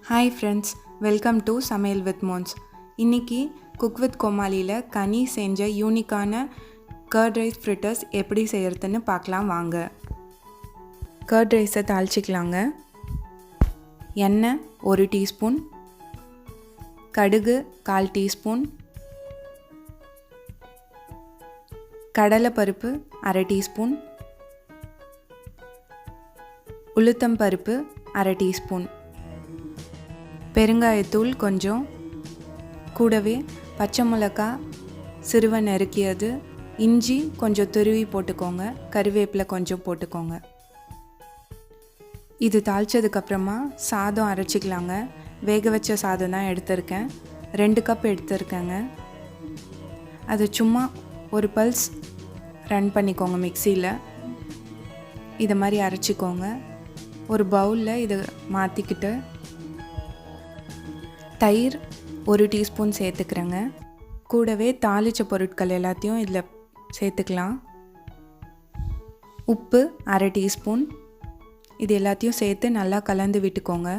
Hi friends, welcome to Samayal With Monz. இன்னைக்கு cook with கோமாலியில் கனி செஞ்ச யூனிக்கான கர்ட் ரைஸ் ஃப்ரிட்டர்ஸ் எப்படி செய்யறதுன்னு பார்க்கலாம் வாங்க. கர்ட் ரைஸை தாளிச்சிக்கலாங்க. எண்ணெய் 1 டீஸ்பூன், கடுகு 1/4 டீஸ்பூன், கடலைப்பருப்பு 1/2 டீஸ்பூன், உளுத்தம் பருப்பு 1/2 டீஸ்பூன், பெருங்காயத்தூள் கொஞ்சம், கூடவே பச்சை மிளகாய் சிறுவை நறுக்கியது, இஞ்சி கொஞ்சம் துருவி போட்டுக்கோங்க, கருவேப்பிலை கொஞ்சம் போட்டுக்கோங்க. இது தாளித்ததுக்கப்புறமா சாதம் அரைச்சிக்கலாங்க. வேக வச்ச சாதம் தான் எடுத்திருக்கேன், 2 கப் எடுத்திருக்கேங்க. அது சும்மா ஒரு பல்ஸ் ரன் பண்ணிக்கோங்க மிக்சியில். இதை மாதிரி அரைச்சிக்கோங்க. ஒரு பவுலில் இதை மாற்றிக்கிட்டு தயிர் 1 டீஸ்பூன் சேர்த்துக்கிறேங்க. கூடவே தாளித்த பொருட்கள் எல்லாத்தையும் இதில் சேர்த்துக்கலாம். உப்பு 1/2 டீஸ்பூன். இது எல்லாத்தையும் சேர்த்து நல்லா கலந்து விட்டுக்கோங்க.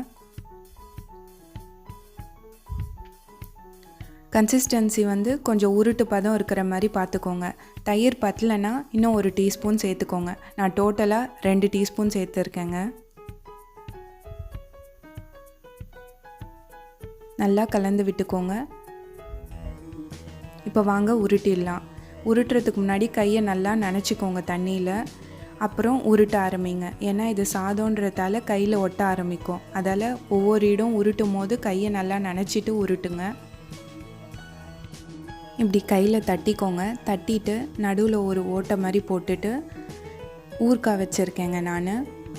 கன்சிஸ்டன்சி கொஞ்சம் உருட்டு பதம் இருக்கிற மாதிரி பார்த்துக்கோங்க. தயிர் பத்தலைன்னா இன்னும் 1 டீஸ்பூன் சேர்த்துக்கோங்க. நான் டோட்டலாக 2 டீஸ்பூன் சேர்த்துருக்கேங்க. நல்லா கலந்து விட்டுக்கோங்க. இப்போ வாங்க உருட்டிடலாம். உருட்டுறதுக்கு முன்னாடி கையை நல்லா நனைச்சிக்கோங்க தண்ணியில், அப்புறம் உருட்ட ஆரம்பிங்க. ஏன்னா இது சாதம்ன்றதால கையில் ஒட்ட ஆரம்பிக்கும். அதால் ஒவ்வொரு இடம் உருட்டும் போது கையை நல்லா நனைச்சிட்டு உருட்டுங்க. இப்படி கையில் தட்டிக்கோங்க. தட்டிட்டு நடுவில் ஒரு ஓட்டை மாதிரி போட்டுட்டு ஊறுகாய் வச்சுருக்கேங்க. நான்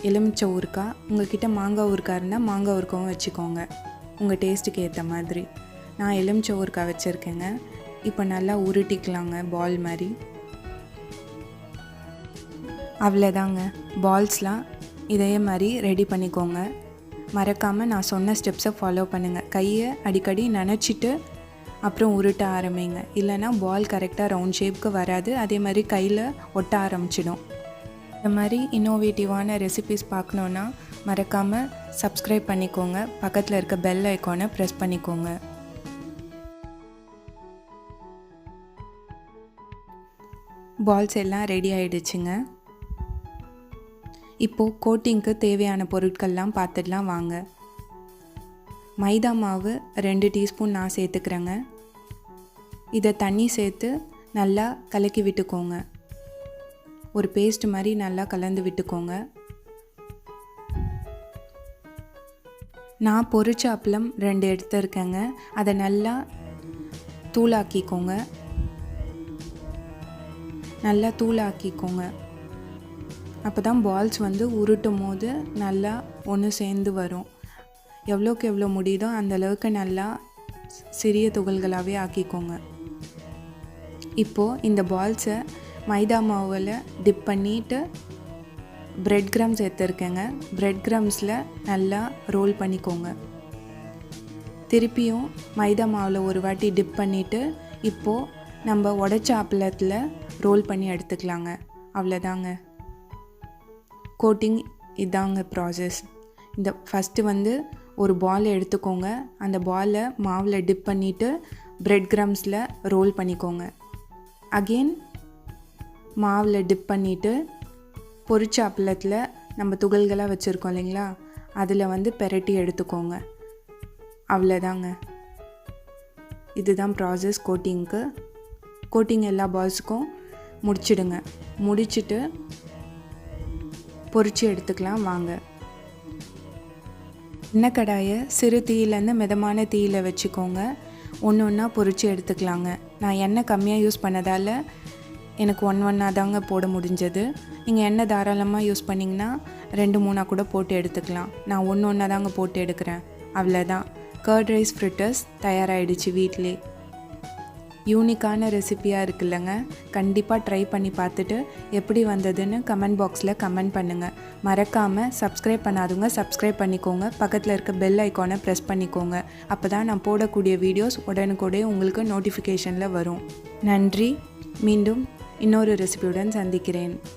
எலுமிச்சை ஊறுகாய். உங்கள்கிட்ட மாங்காய் ஊறுகாய் இருந்தால் மாங்காய் ஊறுகாவும் வச்சுக்கோங்க, உங்கள் டேஸ்ட்டுக்கு ஏற்ற மாதிரி. நான் எலுமிச்சை ஊறுகாய் வச்சுருக்கேங்க. இப்போ நல்லா உருட்டிக்கலாங்க பால் மாதிரி. அவ்வளோதாங்க, பால்ஸ்லாம் இதே மாதிரி ரெடி பண்ணிக்கோங்க. மறக்காமல் நான் சொன்ன ஸ்டெப்ஸை ஃபாலோ பண்ணுங்கள். கையை அடிக்கடி நனைச்சிட்டு அப்புறம் உருட்ட ஆரம்பிங்க. இல்லைனா பால் கரெக்டாக ரவுண்ட் ஷேப்புக்கு வராது, அதே மாதிரி கையில் ஒட்ட ஆரம்பிச்சிடும். இந்த மாதிரி இன்னோவேட்டிவான ரெசிபிஸ் பார்க்கணுன்னா மறக்காமல் சப்ஸ்கிரைப் பண்ணிக்கோங்க. பக்கத்தில் இருக்க பெல் ஐக்கானை ப்ரெஸ் பண்ணிக்கோங்க. பால்ஸ் எல்லாம் ரெடி ஆகிடுச்சுங்க. இப்போது கோட்டிங்க்கு தேவையான பொருட்கள்லாம் பார்த்துடலாம் வாங்க. மைதா மாவு 2 டீஸ்பூன் நான் சேர்த்துக்கிறேங்க. இதை தண்ணி சேர்த்து நல்லா கலக்கி விட்டுக்கோங்க. ஒரு பேஸ்ட் மாதிரி நல்லா கலந்து விட்டுக்கோங்க. நான் பொரிச்ச அப்பளம் 2 எடுத்துருக்கேங்க. அதை நல்லா தூளாக்கிக்கோங்க. நல்லா தூளாக்கிக்கோங்க. அப்போ தான் பால்ஸ் உருட்டும் போது நல்லா ஒன்று சேர்ந்து வரும். எவ்வளோக்கு எவ்வளோ முடியுதோ அந்தளவுக்கு நல்லா சிறிய துகள்களாகவே ஆக்கிக்கோங்க. இப்போது இந்த பால்ஸை மைதா மாவில் டிப் பண்ணிவிட்டு பிரெட் கிரம்ஸ் எடுத்துருக்கேங்க. பிரெட் கிரம்ஸில் நல்லா ரோல் பண்ணிக்கோங்க. திருப்பியும் மைதா மாவில் ஒரு வாட்டி டிப் பண்ணிவிட்டு இப்போது நம்ம உடைச்ச அப்பளத்தில் ரோல் பண்ணி எடுத்துக்கலாங்க. அவ்வளோதாங்க, கோட்டிங் இதாங்க ப்ராசஸ். இந்த ஃபஸ்ட்டு ஒரு பால் எடுத்துக்கோங்க. அந்த பாலை மாவில் டிப் பண்ணிவிட்டு பிரெட் கிரம்ஸில் ரோல் பண்ணிக்கோங்க. அகெயின் மாவில் டிப் பண்ணிவிட்டு பொரிச்ச அப்பளத்தில் நம்ம துகள்களாக வச்சுருக்கோம் இல்லைங்களா, அதில் பெரட்டி எடுத்துக்கோங்க. அவ்வளோதாங்க, இதுதான் ப்ராசஸ் கோட்டிங்க்கு. கோட்டிங் எல்லா பால்ஸுக்கும் முடிச்சிடுங்க. முடிச்சுட்டு பொரிச்சு எடுத்துக்கலாம் வாங்க. எண்ணெய் கடாயை சிறு தீயிலேருந்து மிதமான தீயில் வச்சுக்கோங்க. ஒன்று ஒன்றா பொரிச்சு எடுத்துக்கலாங்க. நான் எண்ணெய் கம்மியாக யூஸ் பண்ணதால் எனக்கு 1 தாங்க போட முடிஞ்சது. நீங்கள் எண்ணெய் தாராளமாக யூஸ் பண்ணிங்கன்னா 2-3 கூட போட்டு எடுத்துக்கலாம். நான் 1 தாங்க போட்டு எடுக்கிறேன். அவ்வளோதான், கர்ட் ரைஸ் ஃப்ரிட்டர்ஸ் தயாராகிடுச்சு வீட்டிலே. யூனிக்கான ரெசிபியாக இருக்குல்லங்க. கண்டிப்பாக ட்ரை பண்ணி பார்த்துட்டு எப்படி வந்ததுன்னு கமெண்ட் பாக்ஸில் கமெண்ட் பண்ணுங்கள். மறக்காமல் சப்ஸ்கிரைப் பண்ணாதவங்க சப்ஸ்கிரைப் பண்ணிக்கோங்க. பக்கத்தில் இருக்க பெல் ஐக்கானை ப்ரெஸ் பண்ணிக்கோங்க. அப்போ தான் நான் போடக்கூடிய வீடியோஸ் உடனுக்குடனே உங்களுக்கு நோட்டிஃபிகேஷனில் வரும். நன்றி. மீண்டும் இன்னொரு ரெசிபியுடன் சந்திக்கிறேன்.